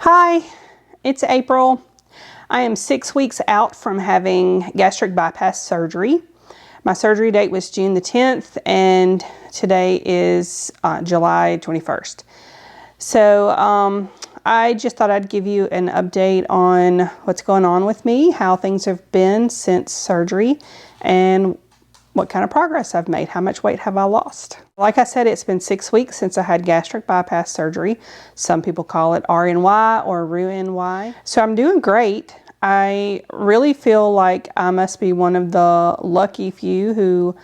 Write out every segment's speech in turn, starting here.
Hi, it's April. I am 6 weeks out from having gastric bypass surgery. My surgery date was June the 10th and today is July 21st. So I just thought I'd give you an update on what's going on with me, how things have been since surgery, and what kind of progress I've made. How much weight have I lost? Like I said, it's been 6 weeks since I had gastric bypass surgery. Some people call it RNY or RNY. So I'm doing great. I really feel like I must be one of the lucky few who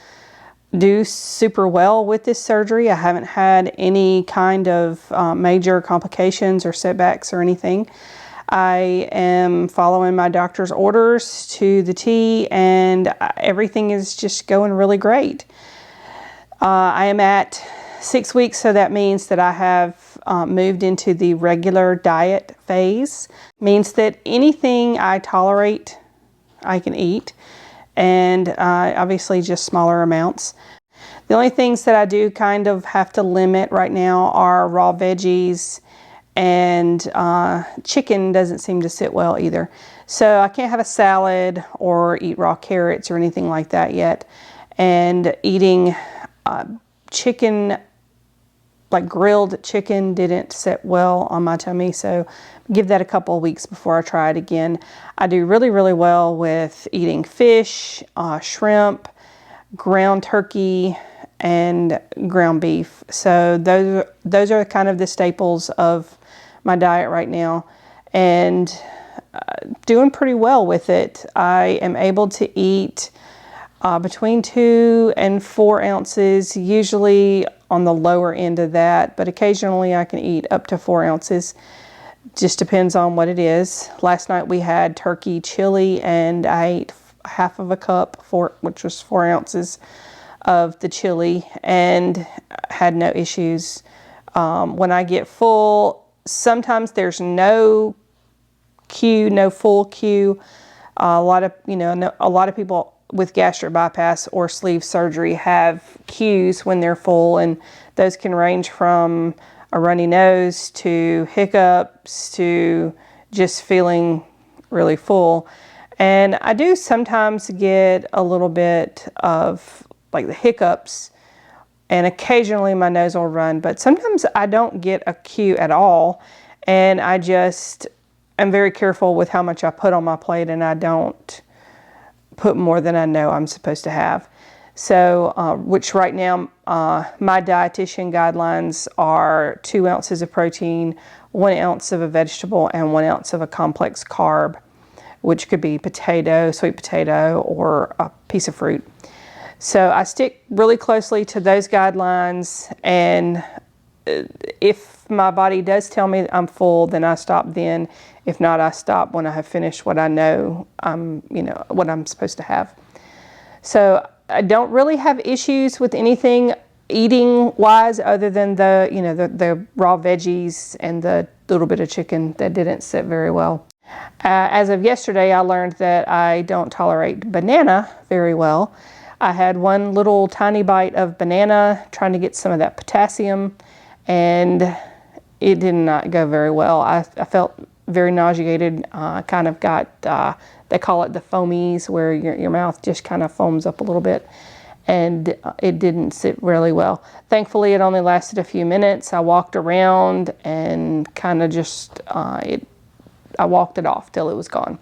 do super well with this surgery. I haven't had any kind of major complications or setbacks or anything. I am following my doctor's orders to the T, and everything is just going really great. I am at 6 weeks, so that means that I have moved into the regular diet phase. Means that anything I tolerate, I can eat, and obviously just smaller amounts. The only things that I do kind of have to limit right now are raw veggies, and chicken doesn't seem to sit well either. So I can't have a salad or eat raw carrots or anything like that yet. And eating chicken, like grilled chicken, didn't sit well on my tummy. So give that a couple of weeks before I try it again. I do really, really well with eating fish, shrimp, ground turkey, and ground beef. So those are kind of the staples of my diet right now, and doing pretty well with it. I am able to eat between 2 and 4 ounces, usually on the lower end of that, but occasionally I can eat up to 4 ounces. Just depends on what it is. Last night we had turkey chili, and I ate half of a cup, which was 4 ounces of the chili, and had no issues. When I get full, sometimes there's no full cue. A lot of people with gastric bypass or sleeve surgery have cues when they're full, and those can range from a runny nose to hiccups to just feeling really full. And I do sometimes get a little bit of like the hiccups, and occasionally my nose will run, but sometimes I don't get a cue at all, and I just am very careful with how much I put on my plate, and I don't put more than I know I'm supposed to have. So, which right now, my dietitian guidelines are 2 ounces of protein, 1 ounce of a vegetable, and 1 ounce of a complex carb, which could be potato, sweet potato, or a piece of fruit. So I stick really closely to those guidelines, and if my body does tell me I'm full, then I stop then. If not, I stop when I have finished what I know what I'm supposed to have. So I don't really have issues with anything eating wise other than the raw veggies and the little bit of chicken that didn't sit very well. As of yesterday, I learned that I don't tolerate banana very well. I had one little tiny bite of banana trying to get some of that potassium, and it did not go very well. I felt very nauseated, kind of got, they call it the foamies, where your mouth just kind of foams up a little bit, and it didn't sit really well. Thankfully, it only lasted a few minutes. I walked around and kind of just, I walked it off till it was gone.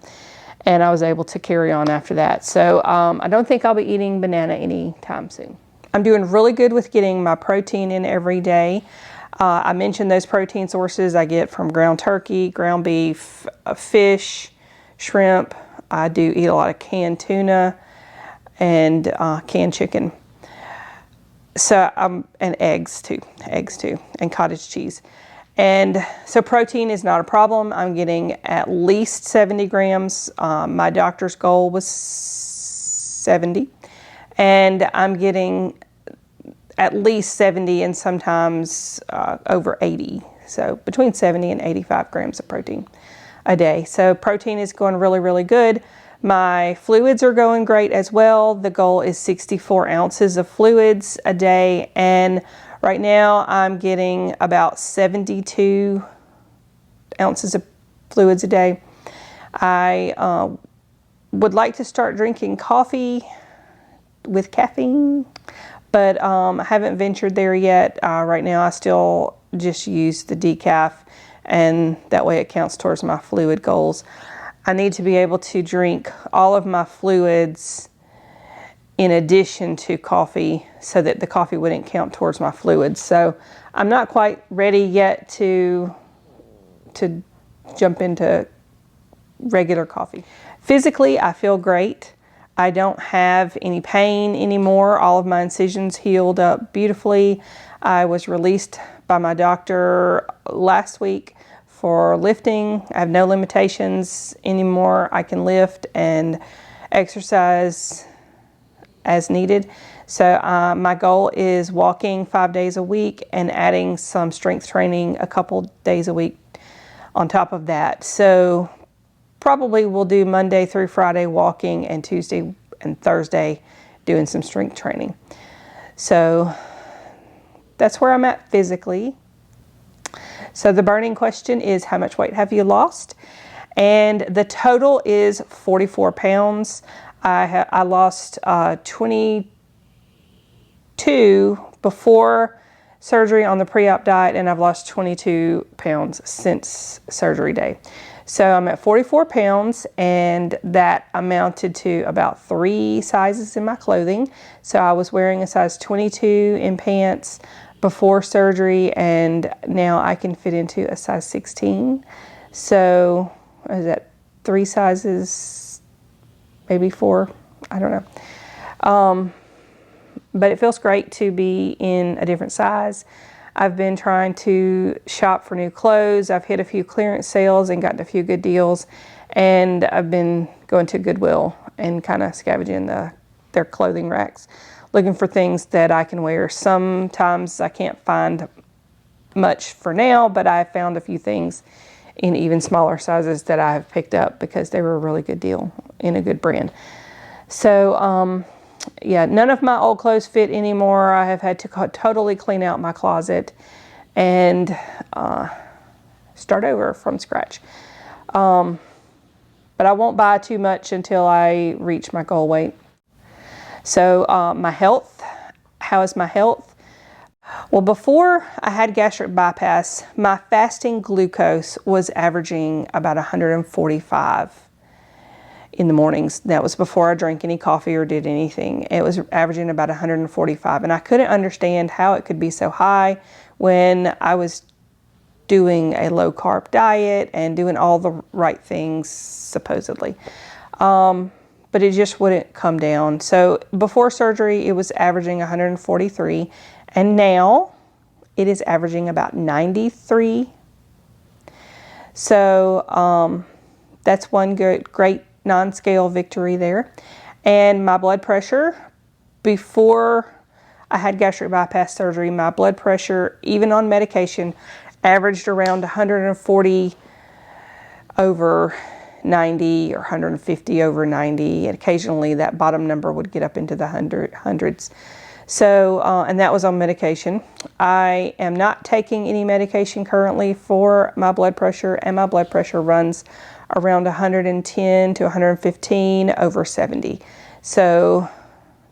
And I was able to carry on after that. So I don't think I'll be eating banana anytime soon. I'm doing really good with getting my protein in every day. I mentioned those protein sources I get from ground turkey, ground beef, fish, shrimp. I do eat a lot of canned tuna and canned chicken. So and eggs too, and cottage cheese. And so protein is not a problem. I'm getting at least 70 grams. My doctor's goal was 70. And I'm getting at least 70 and sometimes over 80. So between 70 and 85 grams of protein a day. So protein is going really, really good. My fluids are going great as well. The goal is 64 ounces of fluids a day, and right now I'm getting about 72 ounces of fluids a day. I would like to start drinking coffee with caffeine, but I haven't ventured there yet. Right now I still just use the decaf, and that way it counts towards my fluid goals. I need to be able to drink all of my fluids in addition to coffee so that the coffee wouldn't count towards my fluids. So I'm not quite ready yet to jump into regular coffee. Physically, I feel great. I don't have any pain anymore. All of my incisions healed up beautifully. I was released by my doctor last week for lifting. I have no limitations anymore. I can lift and exercise as needed. So my goal is walking 5 days a week and adding some strength training a couple days a week on top of that. So probably we'll do Monday through Friday walking and Tuesday and Thursday doing some strength training. So that's where I'm at physically. So the burning question is, how much weight have you lost? And the total is 44 pounds. I lost 22 before surgery on the pre-op diet, and I've lost 22 pounds since surgery day. So I'm at 44 pounds, and that amounted to about 3 sizes in my clothing. So I was wearing a size 22 in pants before surgery, and now I can fit into a size 16. So is that 3 sizes, maybe 4? I don't know. But it feels great to be in a different size. I've been trying to shop for new clothes. I've hit a few clearance sales and gotten a few good deals. And I've been going to Goodwill and kind of scavenging their clothing racks, looking for things that I can wear. Sometimes I can't find much for now, but I found a few things in even smaller sizes that I have picked up because they were a really good deal in a good brand. So, yeah, none of my old clothes fit anymore. I have had to totally clean out my closet and start over from scratch. But I won't buy too much until I reach my goal weight. So my health, how is my health? Well, before I had gastric bypass, my fasting glucose was averaging about 145 in the mornings. That was before I drank any coffee or did anything. It was averaging about 145, and I couldn't understand how it could be so high when I was doing a low carb diet and doing all the right things supposedly. But it just wouldn't come down. So before surgery it was averaging 143, and now it is averaging about 93. So that's one great non-scale victory there. And my blood pressure, before I had gastric bypass surgery, my blood pressure, even on medication, averaged around 140 over 90 or 150 over 90. And occasionally that bottom number would get up into the hundreds. So, and that was on medication. I am not taking any medication currently for my blood pressure, and my blood pressure runs around 110 to 115 over 70. So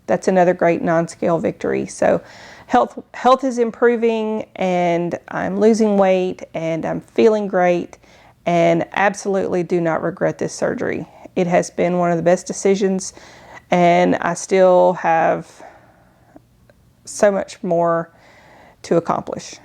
that's another great non-scale victory. So health is improving, and I'm losing weight, and I'm feeling great, and absolutely do not regret this surgery. It has been one of the best decisions, and I still have so much more to accomplish.